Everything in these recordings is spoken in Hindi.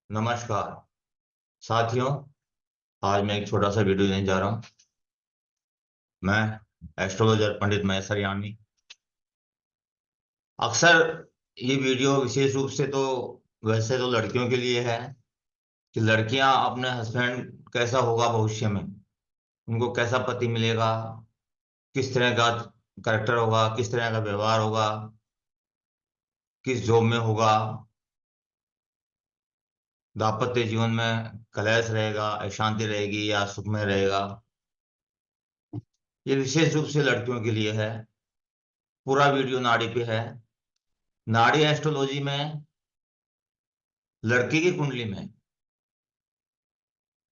नमस्कार साथियों। आज मैं एक छोटा सा वीडियो देने जा रहा हूँ। मैं एस्ट्रोलॉजर पंडित महेश यानी। अक्सर ये वीडियो विशेष रूप से तो वैसे तो लड़कियों के लिए है कि लड़कियां अपने हस्बैंड कैसा होगा भविष्य में, उनको कैसा पति मिलेगा, किस तरह का करेक्टर होगा, किस तरह का व्यवहार होगा, किस जॉब में होगा, दाम्पत्य जीवन में कलेश रहेगा, अशांति रहेगी या सुखमय रहेगा। ये विशेष रूप से लड़कियों के लिए है। पूरा वीडियो नाड़ी पे है। नाड़ी एस्ट्रोलॉजी में लड़की की कुंडली में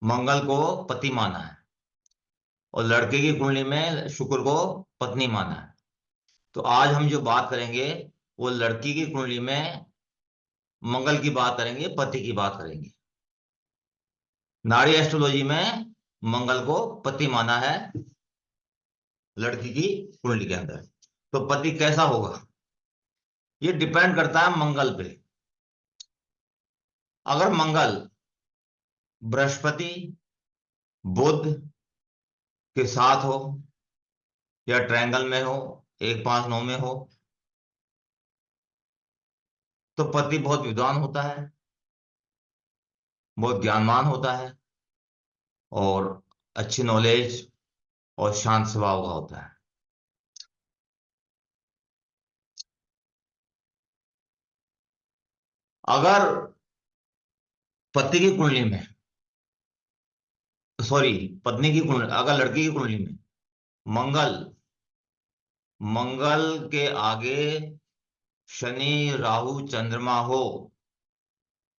मंगल को पति माना है और लड़के की कुंडली में शुक्र को पत्नी माना है। तो आज हम जो बात करेंगे वो लड़की की कुंडली में मंगल की बात करेंगे, पति की बात करेंगे। नाड़ी एस्ट्रोलॉजी में मंगल को पति माना है लड़की की कुंडली के अंदर। तो पति कैसा होगा ये डिपेंड करता है मंगल पे। अगर मंगल बृहस्पति बुध के साथ हो या ट्रायंगल में हो, 1 5 9 में हो, तो पति बहुत विद्वान होता है, बहुत ज्ञानवान होता है और अच्छी नॉलेज और शांत स्वभाव का होता है। अगर पति की कुंडली में, सॉरी, पत्नी की कुंडली, अगर लड़की की कुंडली में मंगल मंगल के आगे शनि राहु चंद्रमा हो,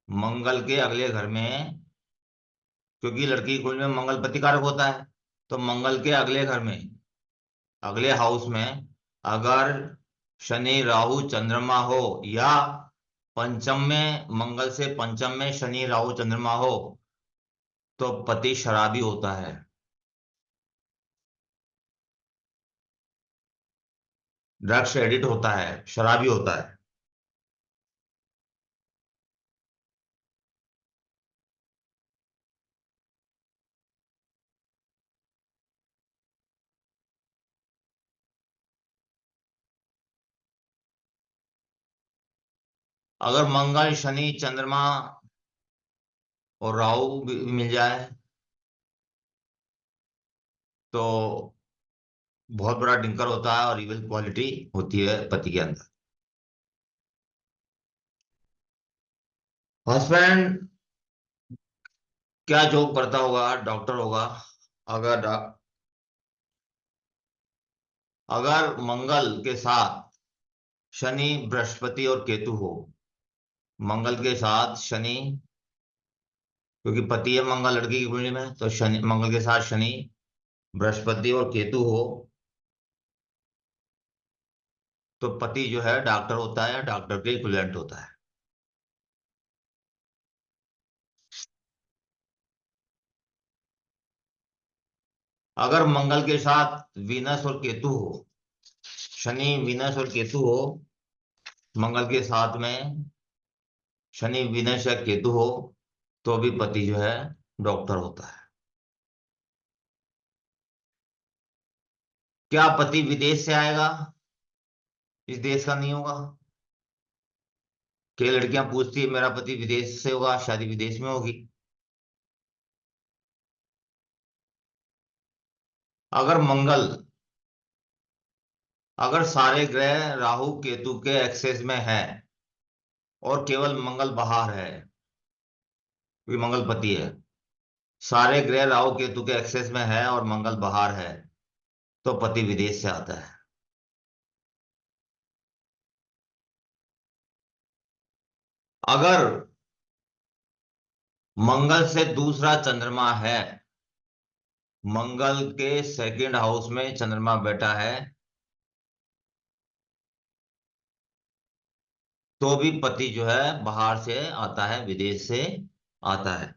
मंगल के अगले घर में, क्योंकि लड़की की कुंडली में मंगल पति कारक होता है, तो मंगल के अगले घर में, अगले हाउस में अगर शनि राहु चंद्रमा हो या पंचम में, मंगल से पंचम में शनि राहु चंद्रमा हो, तो पति शराबी होता है। ड्रग्स एडिक्ट होता है, शराबी होता है। अगर मंगल शनि चंद्रमा और राहु भी मिल जाए तो बहुत बड़ा डिंकर होता है और इविल क्वालिटी होती है पति के अंदर। हस्बैंड क्या जॉब करता होगा? डॉक्टर होगा। अगर अगर मंगल के साथ शनि बृहस्पति और केतु हो, मंगल के साथ शनि, क्योंकि पति है मंगल लड़की की कुंडली में, तो शनि, मंगल के साथ शनि बृहस्पति और केतु हो, तो पति जो है डॉक्टर होता है, डॉक्टर के इक्विवेलेंट होता है। अगर मंगल के साथ वीनस और केतु हो, शनि वीनस और केतु हो, मंगल के साथ में शनि वीनस या केतु हो, तो भी पति जो है डॉक्टर होता है। क्या पति विदेश से आएगा? इस देश का नहीं होगा। कई लड़कियां पूछती है मेरा पति विदेश से होगा, शादी विदेश में होगी। अगर मंगल, अगर सारे ग्रह राहु केतु के एक्सेस में है और केवल मंगल बाहर है, क्योंकि मंगल पति है, सारे ग्रह राहु केतु के एक्सेस में है और मंगल बाहर है, तो पति विदेश से आता है। अगर मंगल से दूसरा चंद्रमा है, मंगल के सेकंड हाउस में चंद्रमा बैठा है, तो भी पति जो है बाहर से आता है, विदेश से आता है।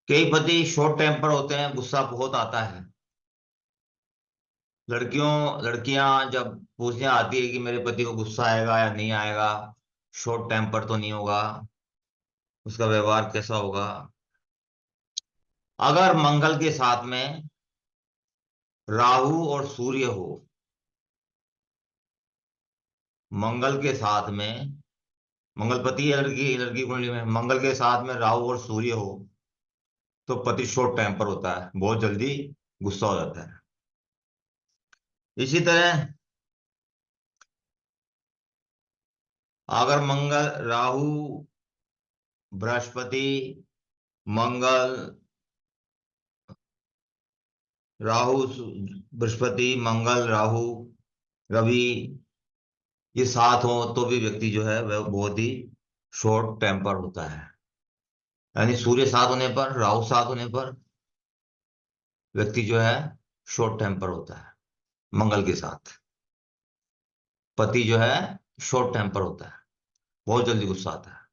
कई पति शॉर्ट टेम्पर होते हैं, गुस्सा बहुत आता है, लड़कियां जब पूछने आती है कि मेरे पति को गुस्सा आएगा या नहीं आएगा, शॉर्ट टेम्पर तो नहीं होगा, उसका व्यवहार कैसा होगा। अगर मंगल के साथ में राहु और सूर्य हो, मंगल के साथ में, मंगल पति है लड़की, लड़की कुंडली में मंगल के साथ में राहु और सूर्य हो, तो पति शॉर्ट टेम्पर होता है, बहुत जल्दी गुस्सा हो जाता है। इसी तरह अगर मंगल, राहु, बृहस्पति, मंगल, राहु, बृहस्पति, मंगल, राहु, रवि, ये साथ हो तो भी व्यक्ति जो है वह बहुत ही शॉर्ट टेम्पर होता है। यानी सूर्य साथ होने पर, राहु साथ होने पर व्यक्ति जो है शॉर्ट टेम्पर होता है। मंगल के साथ पति जो है शॉर्ट टेम्पर होता है, बहुत जल्दी गुस्सा आता है।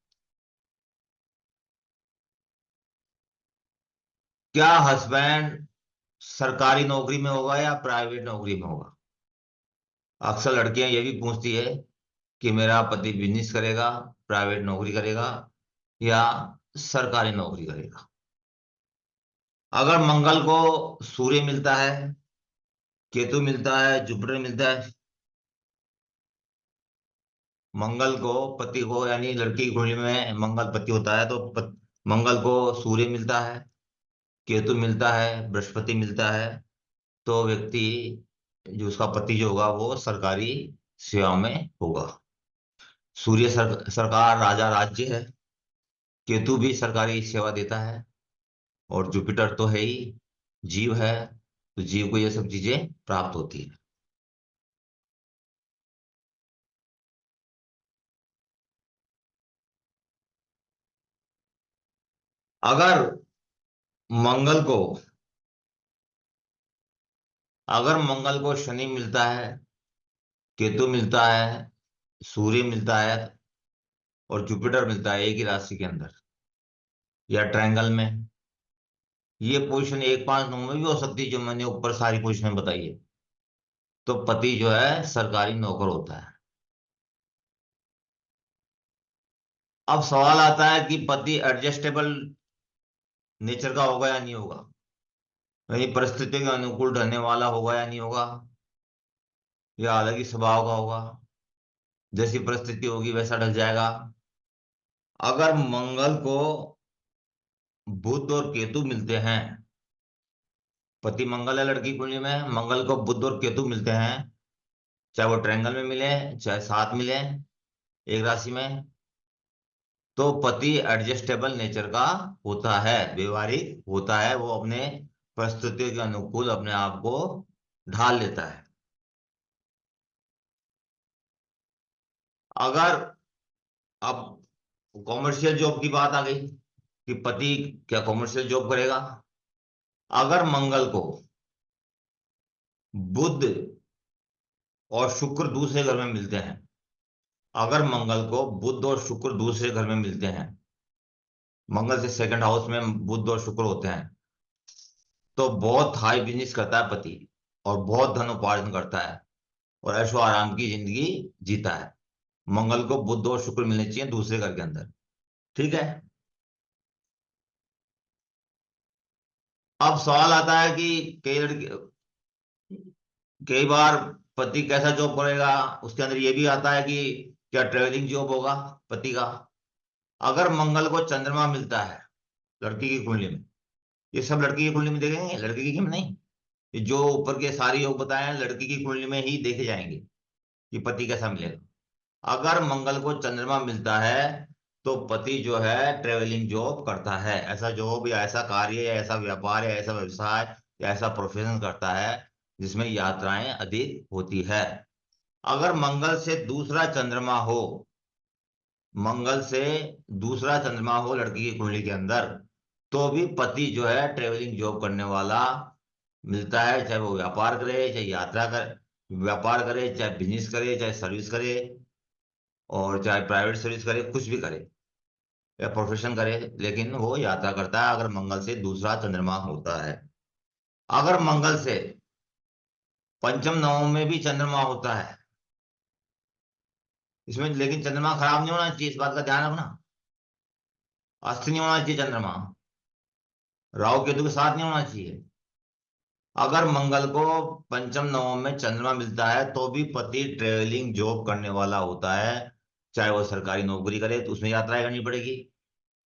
क्या हस्बैंड सरकारी नौकरी में होगा या प्राइवेट नौकरी में होगा? अक्सर लड़कियां ये भी पूछती है कि मेरा पति बिजनेस करेगा, प्राइवेट नौकरी करेगा या सरकारी नौकरी करेगा। अगर मंगल को सूर्य मिलता है, केतु मिलता है, जुपिटर मिलता है, मंगल को पति को, यानी लड़की की कुंडली में मंगल पति होता है तो मंगल को सूर्य मिलता है, केतु मिलता है, बृहस्पति मिलता है, तो व्यक्ति जो उसका पति जो होगा वो सरकारी सेवा में होगा। सूर्य सरकार, राजा राज्य है, केतु भी सरकारी सेवा देता है, और जुपिटर तो है ही, जीव है, तो जीव को ये सब चीजें प्राप्त होती है। अगर मंगल को अगर मंगल को शनि मिलता है, केतु मिलता है, सूर्य मिलता है और जुपिटर मिलता है एक ही राशि के अंदर या ट्रायंगल में, ये पोजीशन 1, 5, 9 में भी हो सकती है जो मैंने ऊपर सारी पोजीशन बताई है, तो पति जो है सरकारी नौकर होता है। अब सवाल आता है कि पति एडजस्टेबल नेचर का होगा या नहीं होगा, यानी परिस्थितियों के अनुकूल ढलने वाला होगा या नहीं होगा, या अलग ही स्वभाव का होगा, जैसी परिस्थिति होगी वैसा ढल जाएगा। अगर मंगल को बुध और केतु मिलते हैं, पति मंगल है लड़की कुंडली में, मंगल को बुध और केतु मिलते हैं, चाहे वो ट्रायंगल में मिले चाहे साथ मिले एक राशि में, तो पति एडजस्टेबल नेचर का होता है, व्यवहारिक होता है, वो अपने परिस्थितियों के अनुकूल अपने आप को ढाल लेता है। अगर अब कॉमर्शियल जॉब की बात आ गई कि पति क्या कॉमर्शियल जॉब करेगा, अगर मंगल को बुध और शुक्र दूसरे घर में मिलते हैं, अगर मंगल को बुध और शुक्र दूसरे घर में मिलते हैं, मंगल से सेकंड हाउस में बुध और शुक्र होते हैं, तो बहुत हाई बिजनेस करता है पति और बहुत धन उपार्जन करता है और ऐशो आराम की जिंदगी जीता है। मंगल को बुध और शुक्र मिलने चाहिए दूसरे घर के अंदर, ठीक है। अब सवाल आता है कि कई लड़के, कई बार पति कैसा जॉब करेगा, उसके अंदर ये भी आता है कि क्या ट्रेवलिंग जॉब होगा पति का। अगर मंगल को चंद्रमा मिलता है लड़की की कुंडली में, ये सब लड़की की कुंडली में देखेंगे, लड़की की नहीं, ये जो ऊपर के सारे योग बताए हैं लड़की की कुंडली में ही देखे जाएंगे कि पति कैसा मिलेगा। अगर मंगल को चंद्रमा मिलता है तो पति जो है ट्रेवलिंग जॉब करता है, ऐसा जॉब या ऐसा कार्य या ऐसा व्यापार या ऐसा व्यवसाय या ऐसा प्रोफेशन करता है जिसमें यात्राएं अधिक होती है। अगर मंगल से दूसरा चंद्रमा हो, मंगल से दूसरा चंद्रमा हो लड़की की कुंडली के अंदर, तो भी पति जो है ट्रेवलिंग जॉब करने वाला मिलता है, चाहे वो व्यापार करे चाहे यात्रा कर, व्यापार करे चाहे बिजनेस करे चाहे सर्विस करे और चाहे प्राइवेट सर्विस करे, कुछ भी करे या प्रोफेशन करे, लेकिन वो यात्रा करता है अगर मंगल से दूसरा चंद्रमा होता है। अगर मंगल से पंचम नवम में भी चंद्रमा होता है इसमें, लेकिन चंद्रमा खराब नहीं होना चाहिए, इस बात का ध्यान रखना। अस्त नहीं होना चाहिए चंद्रमा, राहु केतु के साथ नहीं होना चाहिए। अगर मंगल को पंचम नवम में चंद्रमा मिलता है तो भी पति ट्रेवलिंग जॉब करने वाला होता है। चाहे वो सरकारी नौकरी करे तो उसमें यात्राएं करनी पड़ेगी,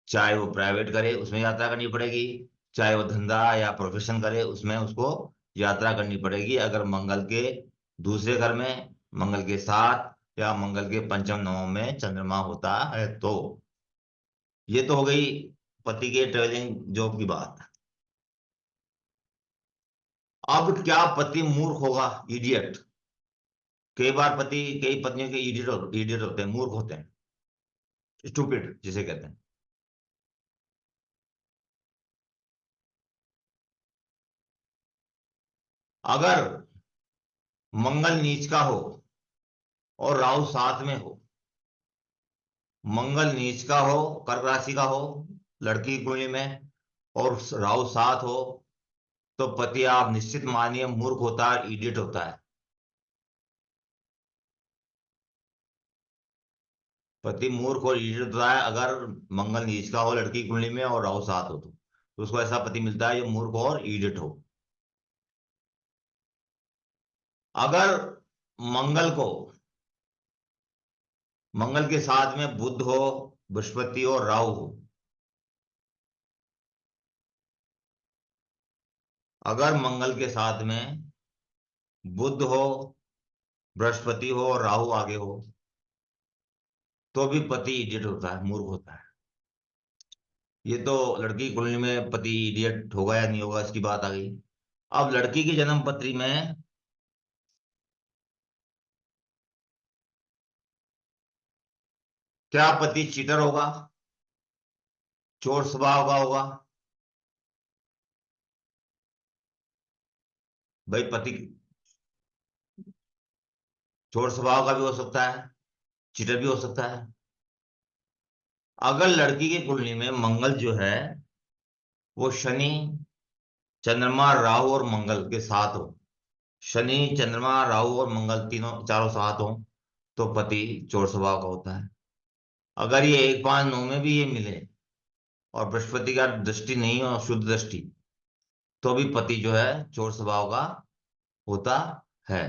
चाहे वो प्राइवेट करे उसमें यात्रा करनी पड़ेगी, चाहे वो धंधा या प्रोफेशन करे उसमें उसको यात्रा करनी पड़ेगी। अगर मंगल के दूसरे घर में, मंगल के साथ या मंगल के पंचम नवम में चंद्रमा होता है तो। ये तो हो गई पति के ट्रेवलिंग जॉब की बात। अब क्या पति मूर्ख होगा, इडियट? कई बार पति कई पत्नियों के इडियट इडियट होते हैं, मूर्ख होते हैं, स्टूपिड जिसे कहते हैं। अगर मंगल नीच का हो और राहु साथ में हो, मंगल नीच का हो, कर्क राशि का हो लड़की की कुंडली में, और राहु साथ हो, तो पति आप निश्चित मानिए मूर्ख होता है, इडियट होता है। पति मूर्ख और इडियट होता है अगर मंगल नीच का हो लड़की की कुंडली में और राहु साथ हो तो उसको ऐसा पति मिलता है जो मूर्ख और इडियट हो। अगर मंगल को मंगल के साथ में बुध हो, बृहस्पति और राहु हो, अगर मंगल के साथ में बुध हो, बृहस्पति हो और राहु आगे हो, तो भी पति इडियट होता है, मूर्ख होता है। ये तो लड़की की कुंडली में पति इडियट होगा या नहीं होगा इसकी बात आ गई। अब लड़की की जन्म पत्री में क्या पति चीटर होगा, चोर स्वभाव का होगा? भाई पति चोर स्वभाव का भी हो सकता है, चीटर भी हो सकता है। अगर लड़की की कुंडली में मंगल जो है वो शनि, चंद्रमा, राहु और मंगल के साथ हो, शनि, चंद्रमा, राहु और मंगल तीनों चारों साथ हो, तो पति चोर स्वभाव का होता है। अगर ये 1 5 9 में भी ये मिले और बृहस्पति का दृष्टि नहीं हो, शुद्ध दृष्टि, तो भी पति जो है चोर स्वभाव का होता है।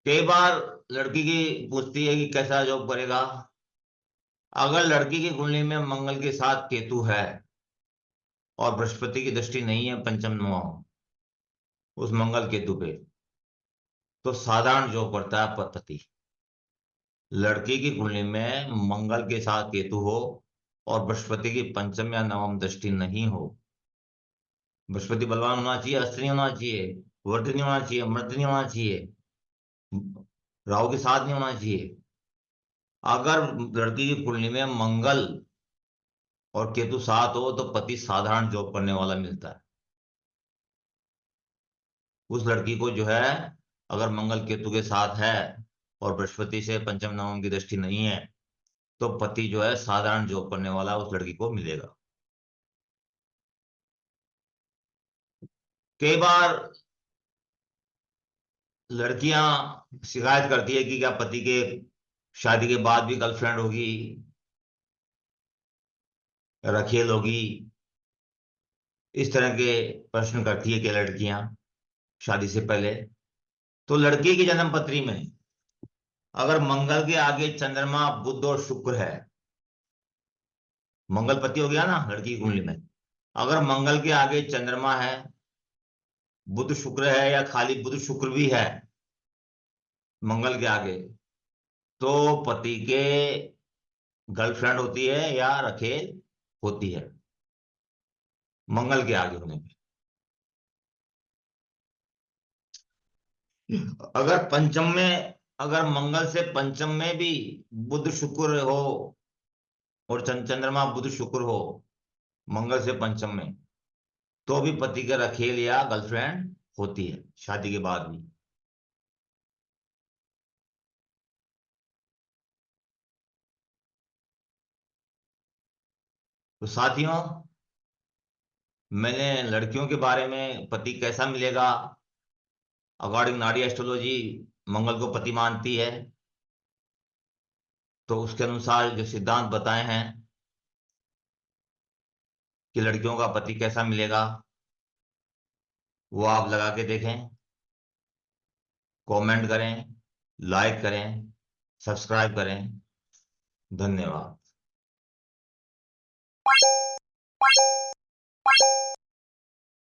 कई बार लड़की की पूछती है कि कैसा जॉब करेगा। अगर लड़की की कुंडली में मंगल के साथ केतु है और बृहस्पति की दृष्टि नहीं है पंचम नवम उस मंगल केतु पे, तो साधारण जॉब करता है पति। लड़की की कुंडली में मंगल के साथ केतु हो और बृहस्पति की पंचम या नवम दृष्टि नहीं हो, बृहस्पति बलवान होना चाहिए, अस्त्र नहीं होना चाहिए, वर्ध नहीं होना चाहिए, मर्द नहीं होना चाहिए, राहु के साथ नहीं होना चाहिए। अगर लड़की की कुंडली में मंगल और केतु साथ हो तो पति साधारण जॉब करने वाला मिलता है। उस लड़की को जो है, अगर मंगल केतु के साथ है और बृहस्पति से पंचम नवम की दृष्टि नहीं है, तो पति जो है साधारण जॉब करने वाला उस लड़की को मिलेगा। कई बार लड़कियां शिकायत करती है कि क्या पति के शादी के बाद भी गर्लफ्रेंड होगी, रखेल होगी, इस तरह के प्रश्न करती है कि लड़कियां शादी से पहले। तो लड़की की जन्म पत्री में अगर मंगल के आगे चंद्रमा, बुध और शुक्र है, मंगल पति हो गया ना लड़की की कुंडली में, अगर मंगल के आगे चंद्रमा है, बुध शुक्र है या खाली बुध शुक्र भी है मंगल के आगे, तो पति के गर्लफ्रेंड होती है या रखेल होती है मंगल के आगे होने पे। अगर पंचम में, अगर मंगल से पंचम में भी बुध शुक्र हो और चंद्रमा बुध शुक्र हो मंगल से पंचम में, तो भी पति का रखेल या गर्लफ्रेंड होती है शादी के बाद भी। तो साथियों, मैंने लड़कियों के बारे में पति कैसा मिलेगा अकॉर्डिंग नाड़ी एस्ट्रोलॉजी मंगल को पति मानती है, तो उसके अनुसार जो सिद्धांत बताए हैं कि लड़कियों का पति कैसा मिलेगा, वो आप लगा के देखें, कमेंट करें, लाइक करें, सब्सक्राइब करें। धन्यवाद।